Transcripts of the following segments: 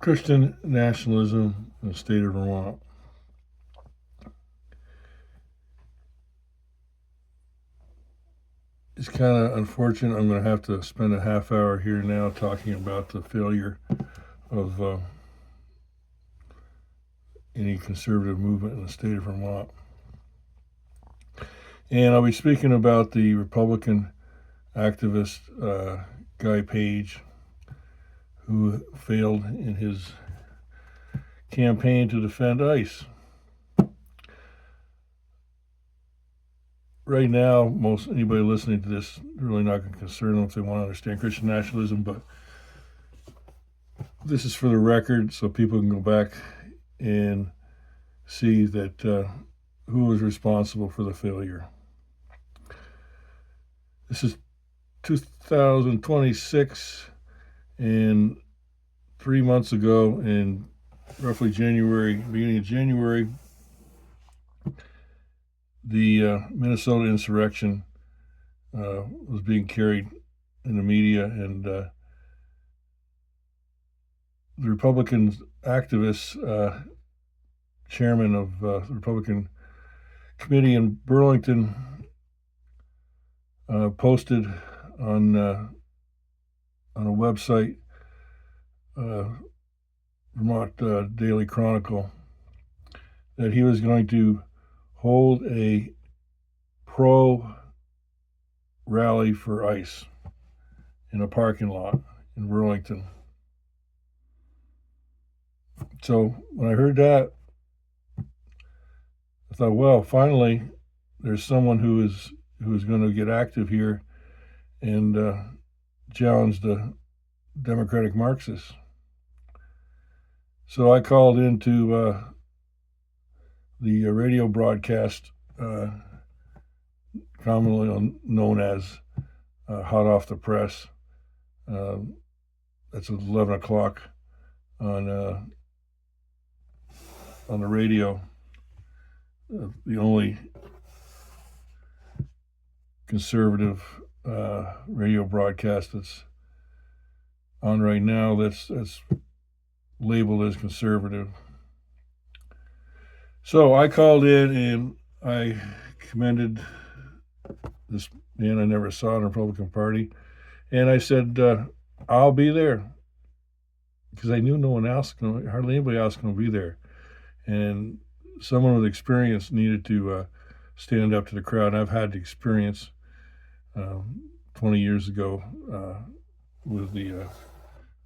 Christian nationalism in the state of Vermont. It's kind of unfortunate. I'm going to have to spend a half hour here now talking about the failure of any conservative movement in the state of Vermont. And I'll be speaking about the Republican activist Guy Page, who failed in his campaign to defend ICE. Right now, most anybody listening to this really not going to concern them if they want to understand Christian nationalism, but this is for the record so people can go back and see that who was responsible for the failure. This is 2026, and 3 months ago, in roughly beginning of January, the Minnesota insurrection was being carried in the media, and the Republican activists, chairman of the Republican committee in Burlington, posted on a website, Vermont Daily Chronicle, that he was going to hold a pro rally for ICE in a parking lot in Burlington. So when I heard that, I thought, well, finally, there's someone who is going to get active here and challenge the Democratic Marxists. So I called into the radio broadcast, commonly known as Hot Off the Press. That's at 11 o'clock on the radio. The only conservative radio broadcast that's on right now that's labeled as conservative. So I called in and I commended this man I never saw in the Republican Party, and I said, I'll be there, because I knew hardly anybody else going to be there, and someone with experience needed to stand up to the crowd. And I've had the experience 20 years ago with when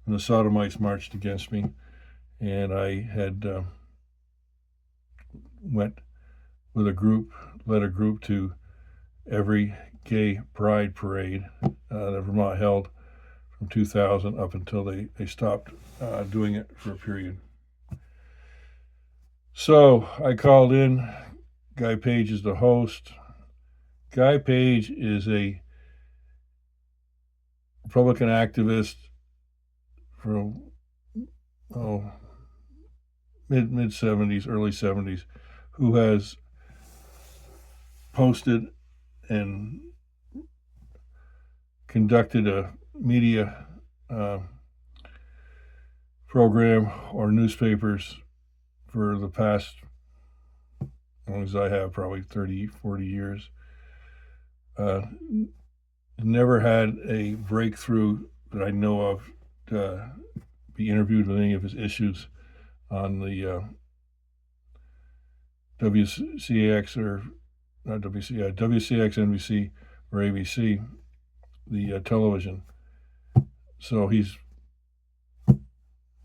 the Sodomites marched against me, and I had went with led a group to every gay pride parade that Vermont held from 2000 up until they stopped doing it for a period. So I called in. Guy Page is the host. Guy Page is a Republican activist from mid 70s, early 70s, who has posted and conducted a media program or newspapers for the past, as long as I have, probably 30, 40 years. Never had a breakthrough that I know of to be interviewed with any of his issues on the WCAX or not WCAX, WCAX, NBC, or ABC, the television. So he's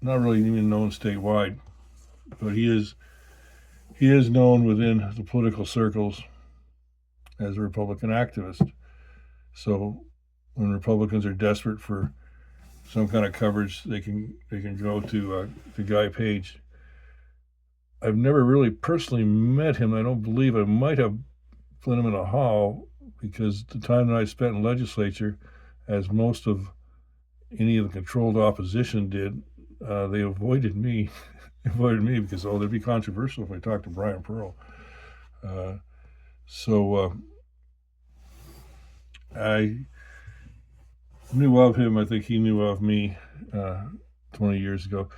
not really even known statewide, but he is known within the political circles as a Republican activist. So when Republicans are desperate for some kind of coverage, they can go to Guy Page. I've never really personally met him. I don't believe. I might have put him in a hall, because the time that I spent in legislature, as most of any of the controlled opposition did, they avoided me. Because they'd be controversial if I talked to Brian Pearl. So I knew of him. I think he knew of me 20 years ago.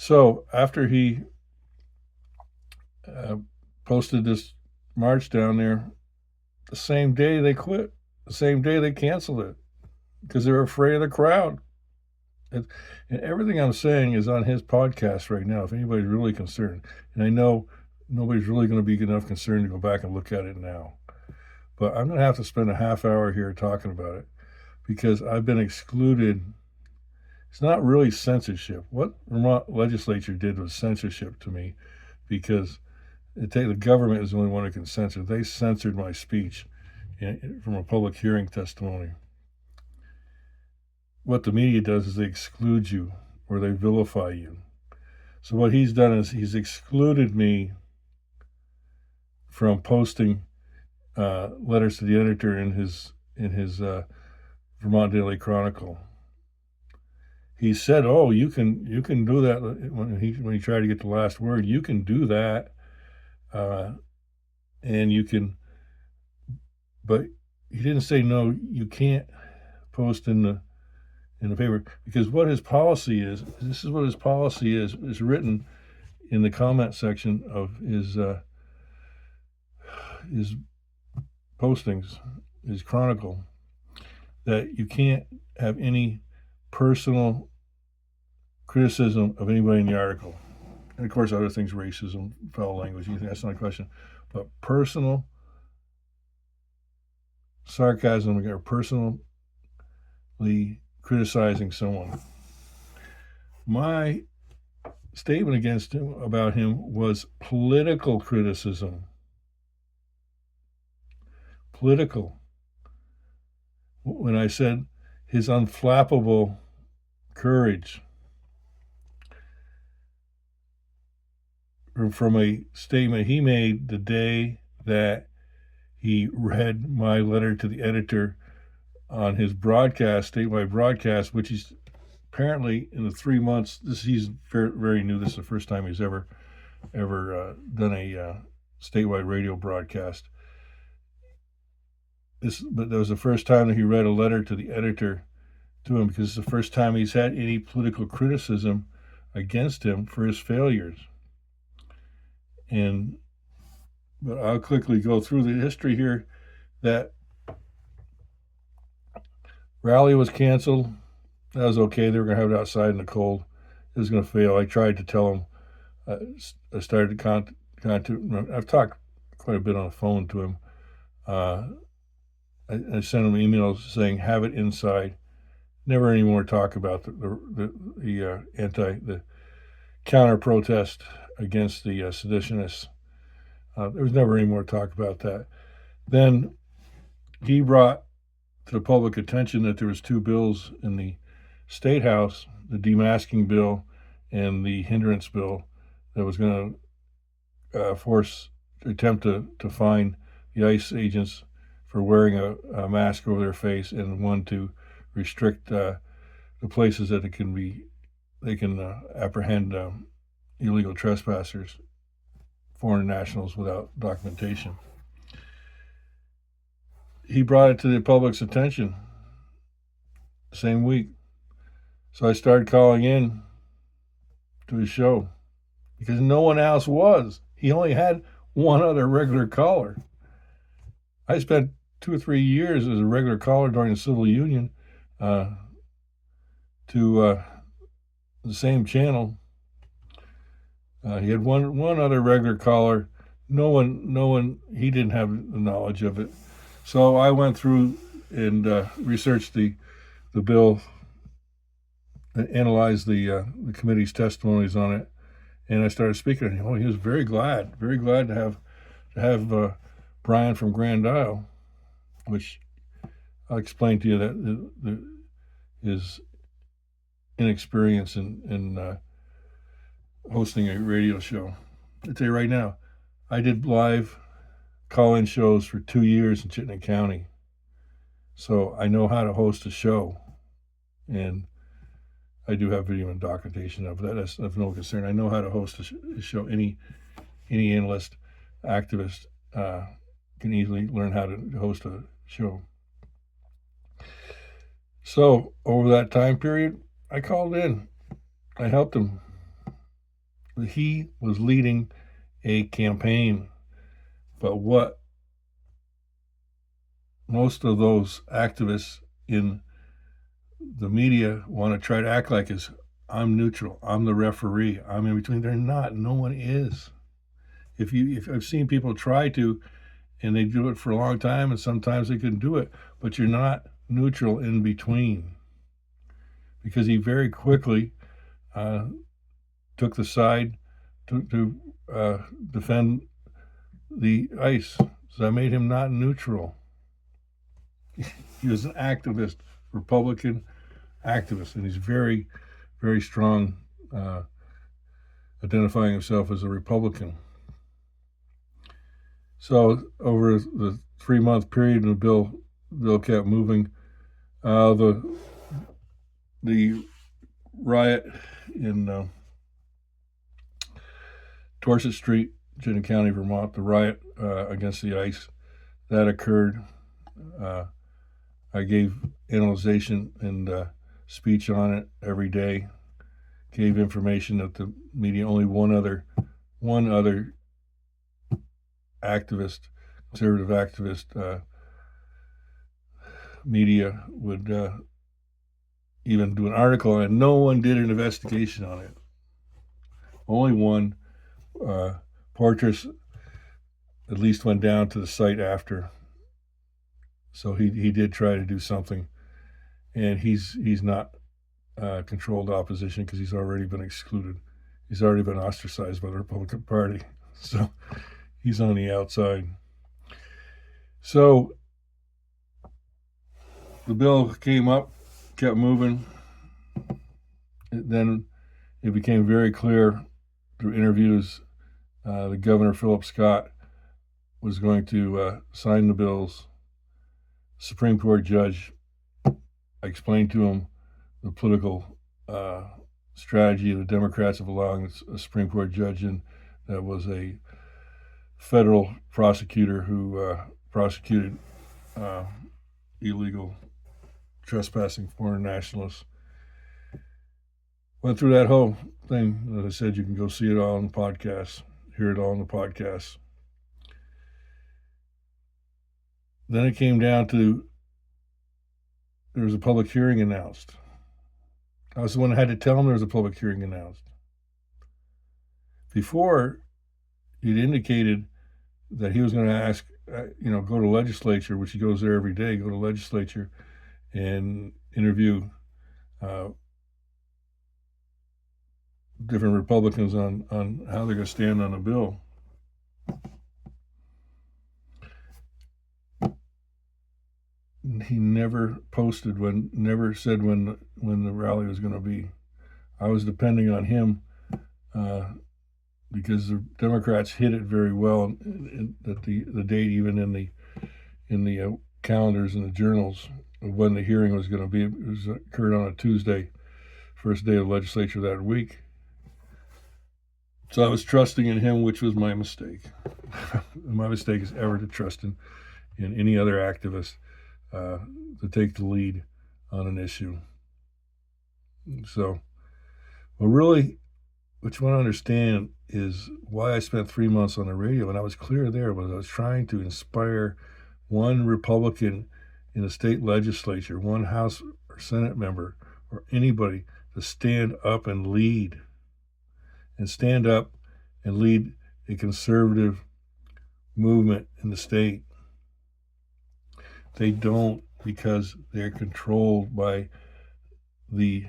So after he posted this march down there, the same day they quit. The same day they canceled it because they're afraid of the crowd. And everything I'm saying is on his podcast right now, if anybody's really concerned. And I know nobody's really going to be enough concerned to go back and look at it now. But I'm going to have to spend a half hour here talking about it because I've been excluded. It's not really censorship. What Vermont legislature did was censorship to me because the government is the only one who can censor. They censored my speech from a public hearing testimony. What the media does is they exclude you or they vilify you. So what he's done is he's excluded me from posting letters to the editor in his Vermont Daily Chronicle. He said, "Oh, you can do that." When he tried to get the last word, you can do that, and you can. But he didn't say no. You can't post in the paper because what his policy is. This is what his policy is. Is written in the comment section of his postings, his chronicle, that you can't have any personal criticism of anybody in the article. And of course, other things, racism, foul language, that's not a question. But personal sarcasm or personally criticizing someone. My statement about him was political criticism. Political. When I said his unflappable courage from a statement he made the day that he read my letter to the editor on his broadcast, statewide broadcast, which he's apparently in the 3 months. He's very, very new. This is the first time he's ever done a statewide radio broadcast. But that was the first time that he read a letter to the editor to him because it's the first time he's had any political criticism against him for his failures. But I'll quickly go through the history here. That rally was canceled. That was okay. They were going to have it outside in the cold. It was going to fail. I tried to tell him. I started to contact. I've talked quite a bit on the phone to him. I sent him emails saying, "Have it inside." Never any more talk about the counter protest against the seditionists. There was never any more talk about that. Then he brought to the public attention that there was 2 bills in the State House, the demasking bill and the hindrance bill, that was going to attempt to fine the ICE agents for wearing a mask over their face, and one to restrict the places that they can apprehend illegal trespassers, foreign nationals without documentation. He brought it to the public's attention the same week. So I started calling in to his show because no one else was. He only had one other regular caller. I spent 2 or 3 years as a regular caller during the Civil Union to the same channel. He had one other regular caller. No one. He didn't have the knowledge of it. So I went through and researched the bill, analyzed the committee's testimonies on it, and I started speaking. And he was very glad to have Brian from Grand Isle, which I'll explain to you that his inexperience in hosting a radio show. I'll tell you right now, I did live call-in shows for 2 years in Chittenden County, so I know how to host a show, and I do have video and documentation of that. That's of no concern. I know how to host a show. Any analyst, activist can easily learn how to host a show. So over that time period, I called in. I helped him. He was leading a campaign, but what most of those activists in the media want to try to act like is, I'm neutral, I'm the referee, I'm in between. They're not. No one is. If I've seen people try to, and they do it for a long time, and sometimes they can do it, but you're not neutral in between, because he very quickly took the side to defend the ICE. So that made him not neutral. He was an activist, Republican activist, and he's very, very strong, identifying himself as a Republican. So over the 3-month period, the bill kept moving. The riot in Dorset Street, Chittenden County, Vermont, the riot against the ICE, that occurred. I gave analyzation and speech on it every day. Gave information that the media, only one other activist, conservative activist, media would even do an article on it. No one did an investigation on it. Only one. Portress at least went down to the site after. So he did try to do something, and he's not controlled opposition because he's already been excluded. He's already been ostracized by the Republican Party. So he's on the outside. So the bill came up, kept moving. Then it became very clear through interviews, the Governor, Philip Scott, was going to sign the bills. Supreme Court judge, I explained to him the political strategy of the Democrats of allowing a Supreme Court judge in that was a federal prosecutor who prosecuted illegal trespassing foreign nationalists. Went through that whole thing. As I said, you can go see it all on the podcast, hear it all on the podcast. Then it came down to, there was a public hearing announced. I was the one that had to tell him there was a public hearing announced. Before, he'd indicated that he was going to ask, go to legislature, which he goes there every day, go to legislature and interview different Republicans on how they're going to stand on a bill. He never posted never said when the rally was going to be. I was depending on him because the Democrats hid it very well that the date, even in the calendars and the journals of when the hearing was going to be. It occurred on a Tuesday, first day of the legislature that week. So I was trusting in him, which was my mistake. My mistake is ever to trust in any other activist to take the lead on an issue. So, well, really, what you want to understand is why I spent 3 months on the radio, and I was clear there, was I was trying to inspire one Republican in the state legislature, one House or Senate member, or anybody to stand up and lead. And stand up and lead a conservative movement in the state. They don't, because they're controlled by the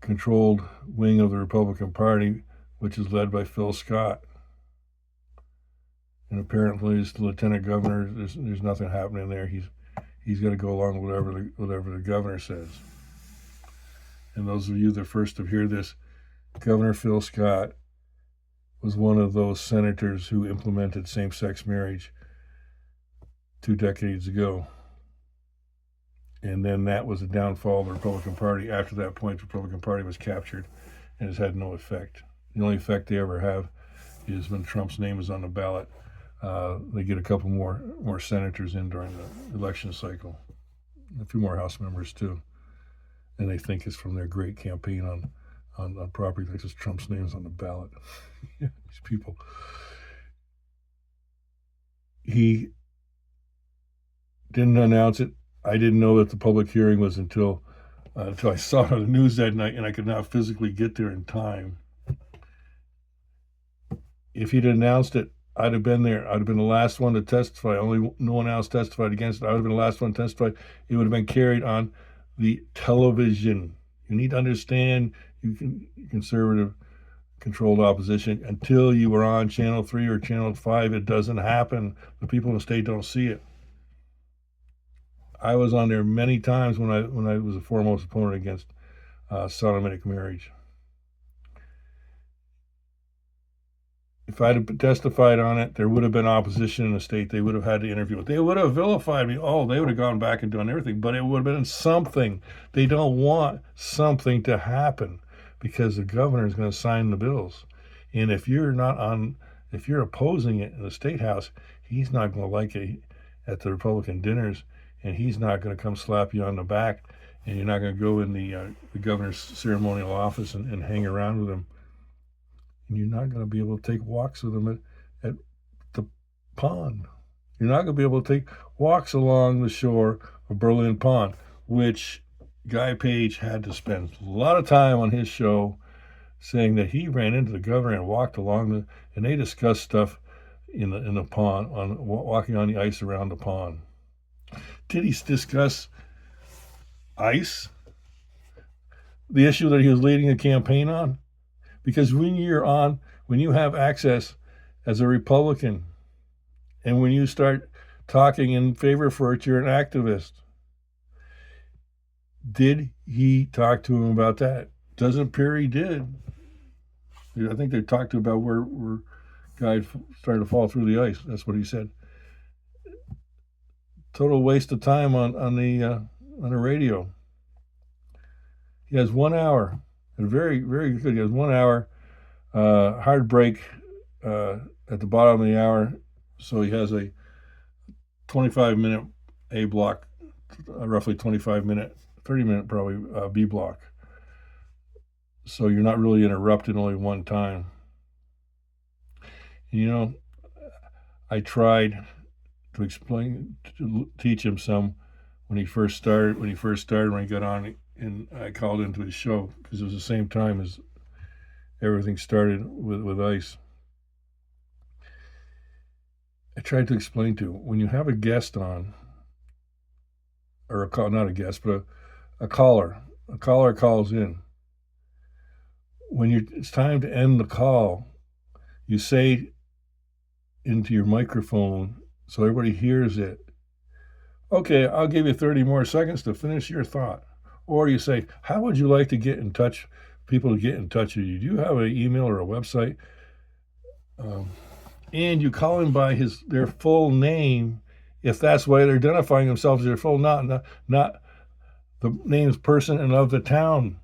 controlled wing of the Republican Party, which is led by Phil Scott. And apparently, as the lieutenant governor, there's nothing happening there. He's got to go along with whatever the governor says. And those of you that first have heard this, Governor Phil Scott was one of those senators who implemented same-sex marriage 2 decades ago. And then that was the downfall of the Republican Party. After that point, the Republican Party was captured and has had no effect. The only effect they ever have is when Trump's name is on the ballot. They get a couple more senators in during the election cycle. A few more House members, too. And they think it's from their great campaign on on property taxes. Trump's name's on the ballot. These people. He didn't announce it. I didn't know that the public hearing was until I saw it on the news that night, and I could not physically get there in time. If he'd announced it, I'd have been there. I'd have been the last one to testify. No one else testified against it. I would have been the last one to testify. It would have been carried on the television. You need to understand, conservative controlled opposition, until you were on Channel 3 or Channel 5, it doesn't happen. The people in the state don't see it. I was on there many times when I was a foremost opponent against sodomitic marriage. If I'd have testified on it, there would have been opposition in the state. They would have had to interview it. They would have vilified me. Oh, they would have gone back and done everything, but it would have been something. They don't want something to happen because the governor is going to sign the bills. And if you're opposing it in the state house, he's not going to like it at the Republican dinners, and he's not going to come slap you on the back, and you're not going to go in the governor's ceremonial office and hang around with him. And you're not going to be able to take walks with them at the pond. You're not going to be able to take walks along the shore of Berlin Pond, which Guy Page had to spend a lot of time on his show saying that he ran into the governor and walked along and they discussed stuff in the pond, walking on the ice around the pond. Did he discuss ICE, the issue that he was leading a campaign on? Because when you have access as a Republican, and when you start talking in favor for it, you're an activist. Did he talk to him about that? Doesn't appear he did. I think they talked to about where guys started to fall through the ice. That's what he said. Total waste of time on the radio. He has 1 hour. And very, very good. He has 1 hour, hard break at the bottom of the hour. So he has a 25-minute A block, roughly 25-minute, 30-minute probably B block. So you're not really interrupted only one time. And, I tried to teach him some when he got on, and I called into his show because it was the same time as everything started with ICE. I tried to explain to him, when you have a guest on, or not a guest, but a caller calls in. When it's time to end the call, you say into your microphone so everybody hears it, okay, I'll give you 30 more seconds to finish your thought. Or you say, how would you like to get in touch, people to get in touch with you? Do you have an email or a website? And you call them by their full name, if that's why they're identifying themselves as their full, not the names, person, and of the town.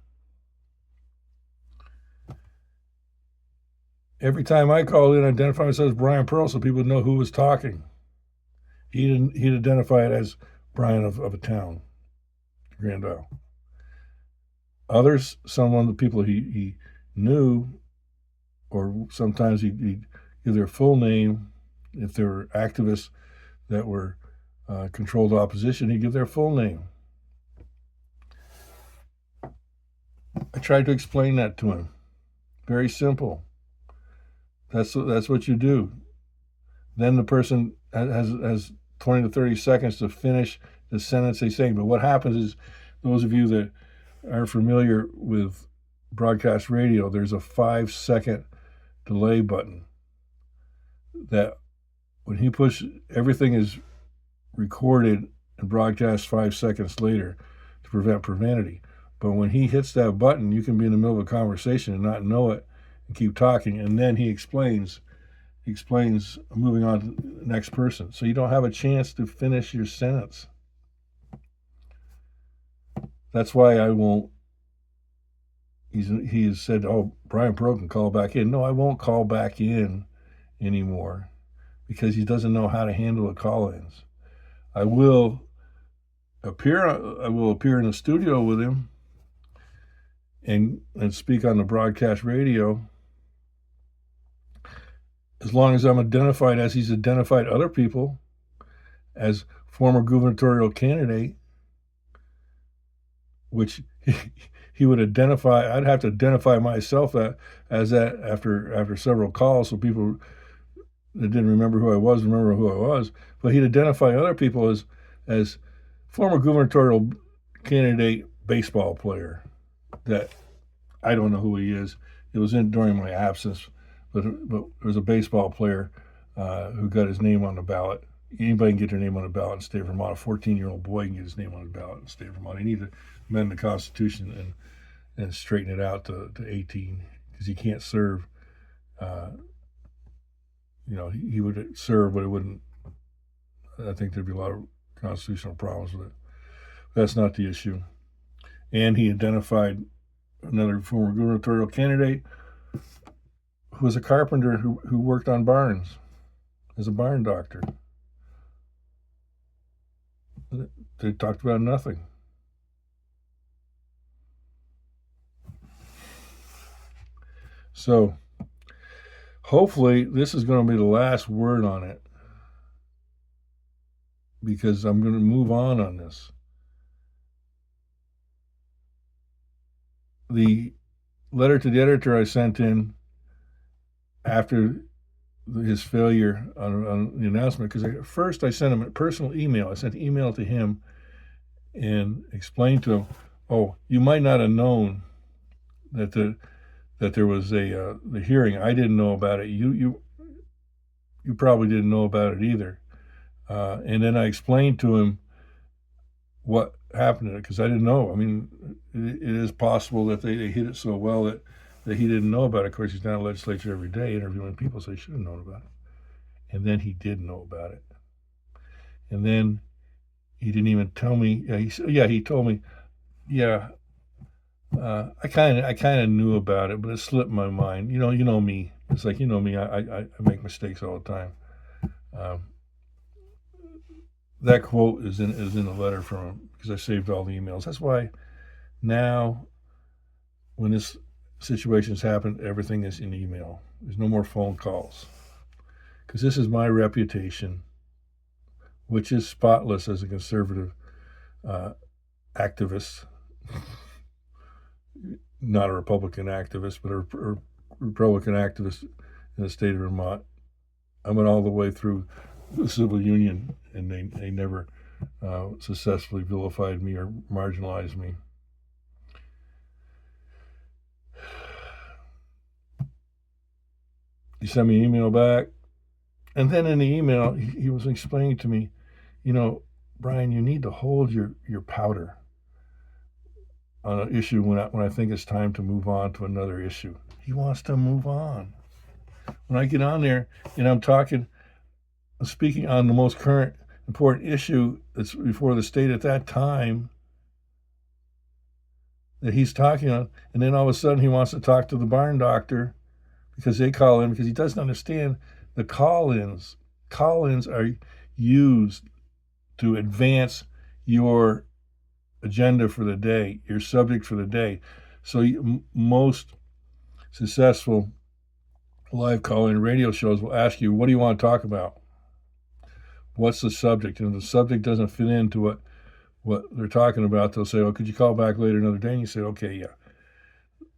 Every time I called in, I identified myself as Brian Pearl so people would know who was talking. He'd identify it as Brian of a town, Grand Isle. Others, the people he knew, or sometimes he'd give their full name. If there were activists that were controlled opposition, he'd give their full name. I tried to explain that to him. Very simple. That's what you do. Then the person has 20 to 30 seconds to finish the sentence they're saying. But what happens is, those of you that are familiar with broadcast radio, there's a 5-second delay button that when he pushes, everything is recorded and broadcast 5 seconds later to prevent profanity. But when he hits that button, you can be in the middle of a conversation and not know it and keep talking. And then he explains moving on to the next person. So you don't have a chance to finish your sentence. That's why I won't. He has said, oh, Brian Pearl can call back in. No, I won't call back in anymore because he doesn't know how to handle the call-ins. I will appear in the studio with him and speak on the broadcast radio, as long as I'm identified as he's identified other people as former gubernatorial candidate, which he would identify. I'd have to identify myself as that after several calls, so people that didn't remember who I was remember who I was. But he'd identify other people as former gubernatorial candidate baseball player that I don't know who he is. It was during my absence, but there was a baseball player who got his name on the ballot. Anybody can get their name on the ballot in the state of Vermont. A 14-year-old boy can get his name on the ballot in the state of Vermont. He needs to amend the Constitution and straighten it out to 18, because he can't serve. He would serve, but it wouldn't. I think there'd be a lot of constitutional problems with it. That's not the issue. And he identified another former gubernatorial candidate who was a carpenter who worked on barns as a barn doctor. They talked about nothing. So hopefully this is going to be the last word on it, because I'm going to move on this. The letter to the editor I sent in after his failure on the announcement, because first I sent him a personal email. I sent an email to him and explained to him, oh, you might not have known that there was the hearing. I didn't know about it. You probably didn't know about it either. And then I explained to him what happened to it, because I didn't know. I mean, it is possible that they hid it so well that he didn't know about it. Of course, he's down in the legislature every day interviewing people, so he should have known about it. And then he did know about it. And then he didn't even tell me. He told me, I kind of knew about it, but it slipped my mind. You know me. It's like, me. I make mistakes all the time. That quote is in the letter from him, because I saved all the emails. That's why now, when this situation's happened, everything is in email. There's no more phone calls, because this is my reputation, which is spotless as a conservative activist. Not a Republican activist, but a Republican activist in the state of Vermont. I went all the way through the civil union, and they never successfully vilified me or marginalized me. He sent me an email back, and then in the email he was explaining to me, Brian, you need to hold your powder on an issue when I think it's time to move on to another issue. He wants to move on. When I get on there and I'm speaking on the most current important issue that's before the state at that time that he's talking on, and then all of a sudden he wants to talk to the barn doctor because they call in, because he doesn't understand the call-ins. Call-ins are used to advance your agenda for the day, your subject for the day. So most successful live call-in radio shows will ask you, what do you want to talk about? What's the subject? And if the subject doesn't fit into what they're talking about, they'll say, oh, could you call back later another day? And you say, okay, yeah.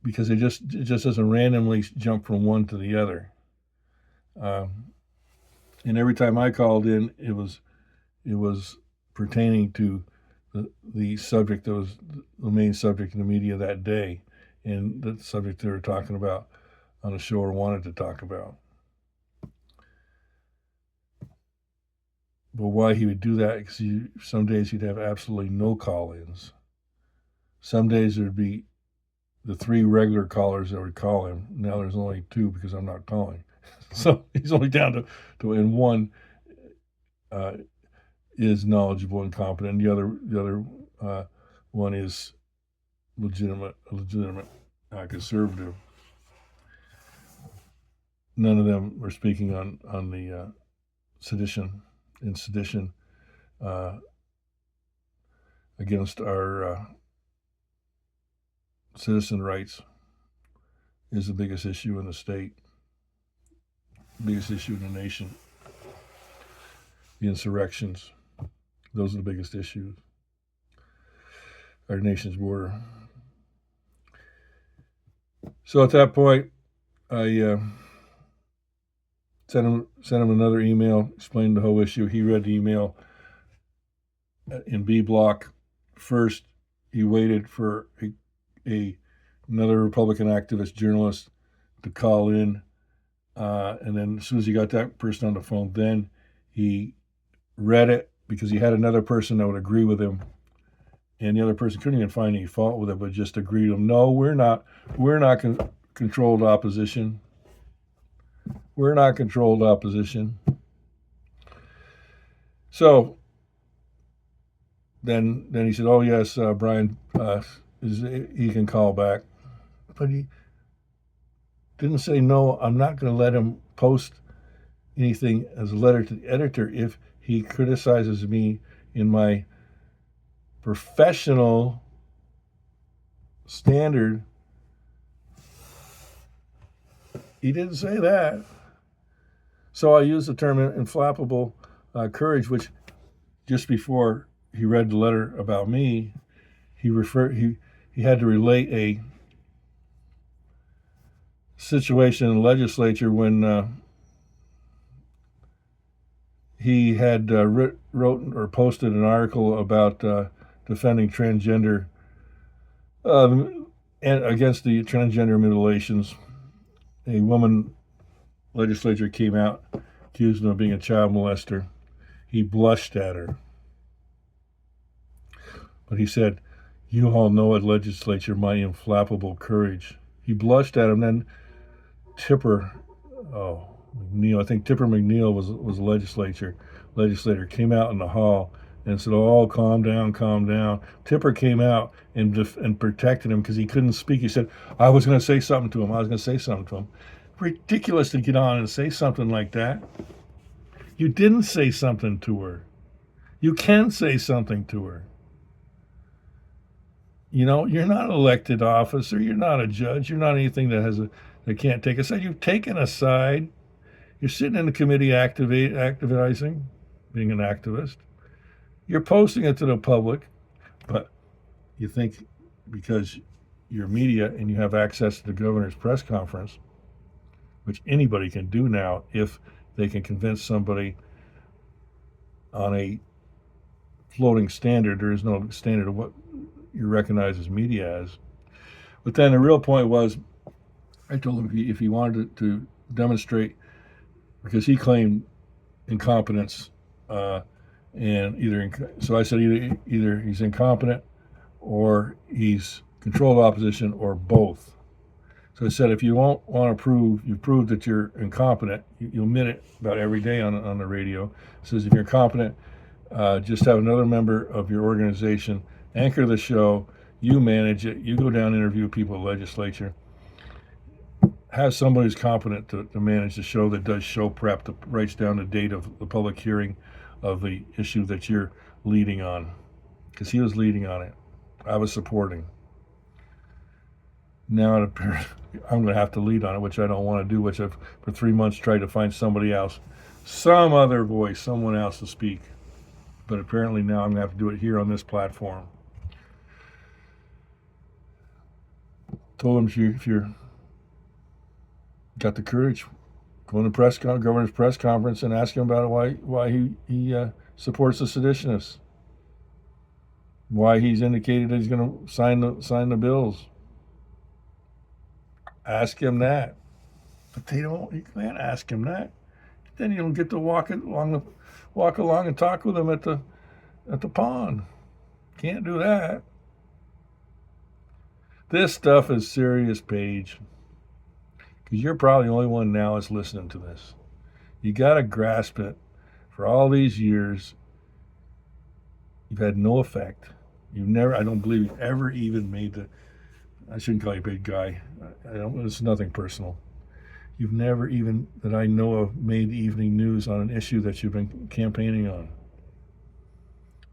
Because it just doesn't randomly jump from one to the other. And every time I called in, it was pertaining to the subject that was the main subject in the media that day, and the subject they were talking about on the show or wanted to talk about. But why he would do that, because some days he'd have absolutely no call-ins. Some days there'd be the 3 regular callers that would call him. Now there's only 2 because I'm not calling. So he's only down to and one is knowledgeable and competent. The other one is legitimate conservative. None of them were speaking on the sedition against our citizen rights is the biggest issue in the state, the biggest issue in the nation. The insurrections, those are the biggest issues. Our nation's border. So at that point, I sent him another email, explained the whole issue. He read the email in B block. First, he waited for another Republican activist journalist to call in, and then as soon as he got that person on the phone, then he read it because he had another person that would agree with him, and the other person couldn't even find any fault with it, but just agreed with him. No, we're not controlled opposition. We're not controlled opposition. So then he said, "Oh yes, Brian, he can call back," but he didn't say no. I'm not going to let him post anything as a letter to the editor if he criticizes me in my professional standard. He didn't say that. So I used the term inflappable courage, which just before he read the letter about me, he had to relate a situation in the legislature when he had wrote or posted an article about defending transgender and against the transgender mutilations. A woman legislature came out, accused him of being a child molester. He blushed at her. But he said, "You all know at legislature my inflappable courage." He blushed at him. Then Tipper McNeil, I think Tipper McNeil was a legislator, came out in the hall and said, "Oh, calm down." Tipper came out and protected him because he couldn't speak. He said, I was going to say something to him. Ridiculous to get on and say something like that. You didn't say something to her. You can say something to her. You know, you're not an elected officer. You're not a judge. You're not anything that can't take a side. You've taken a side. You're sitting in the committee activizing, being an activist. You're posting it to the public, but you think because you're media and you have access to the governor's press conference, which anybody can do now if they can convince somebody on a floating standard. There is no standard of what you recognize as media as. But then the real point was, I told him if he wanted to demonstrate, because he claimed incompetence, so I said either he's incompetent or he's controlled opposition or both. So I said, if you want to prove, you prove that you're incompetent, you admit it about every day on the radio. It says if you're incompetent, just have another member of your organization anchor the show, you manage it, you go down and interview people at the legislature. Have somebody who's competent to manage the show, that does show prep, that writes down the date of the public hearing of the issue that you're leading on. Because he was leading on it. I was supporting. Now it appears I'm going to have to lead on it, which I don't want to do, which I've for 3 months tried to find somebody else, some other voice, someone else to speak. But apparently now I'm going to have to do it here on this platform. Told him if you're got the courage, go to the governor's press conference and ask him about it, why he supports the seditionists, why he's indicated that he's going to sign the bills. Ask him that. But you can't ask him that. Then you don't get to walk along and talk with him at the pond. Can't do that. This stuff is serious, Paige. Because you're probably the only one now that's listening to this. You got to grasp it. For all these years, you've had no effect. I don't believe you've ever even made I shouldn't call you big guy. It's nothing personal. You've never even, that I know of, made the evening news on an issue that you've been campaigning on.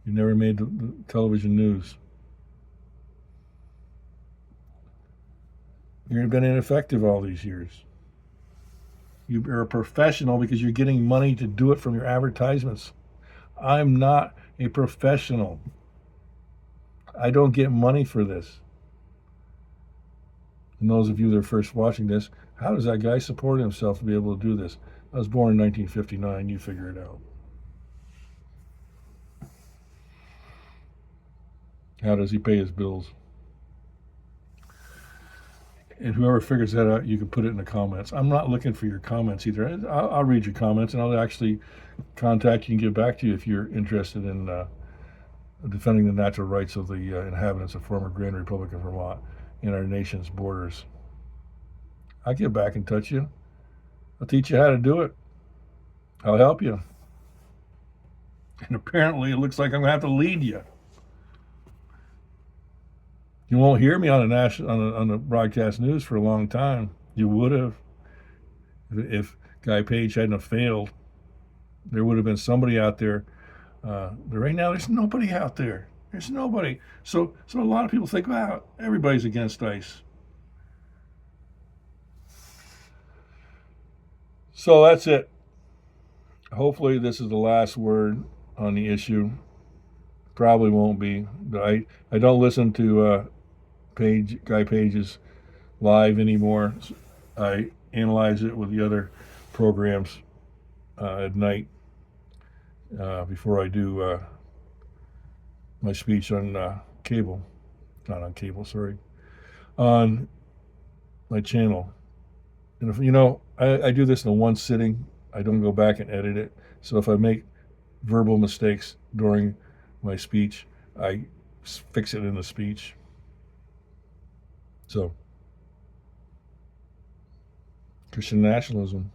You never made the television news. You've been ineffective all these years. You're a professional because you're getting money to do it from your advertisements. I'm not a professional. I don't get money for this. And those of you that are first watching this, how does that guy support himself to be able to do this? I was born in 1959. You figure it out. How does he pay his bills? And whoever figures that out, you can put it in the comments. I'm not looking for your comments either. I'll read your comments, and I'll actually contact you and get back to you if you're interested in defending the natural rights of the inhabitants of former Grand Republic of Vermont and our nation's borders. I'll get back in touch with you. I'll teach you how to do it. I'll help you. And apparently, it looks like I'm going to have to lead you. You won't hear me on the broadcast news for a long time. You would have if Guy Page hadn't have failed. There would have been somebody out there. But right now, there's nobody out there. There's nobody. So a lot of people think, wow, everybody's against ICE. So that's it. Hopefully, this is the last word on the issue. Probably won't be, but I don't listen to Guy Page's live anymore. I analyze it with the other programs at night before I do my speech on cable. Not on cable, sorry. On my channel. And if I do this in one sitting. I don't go back and edit it. So if I make verbal mistakes during my speech, I fix it in the speech. So, Christian nationalism.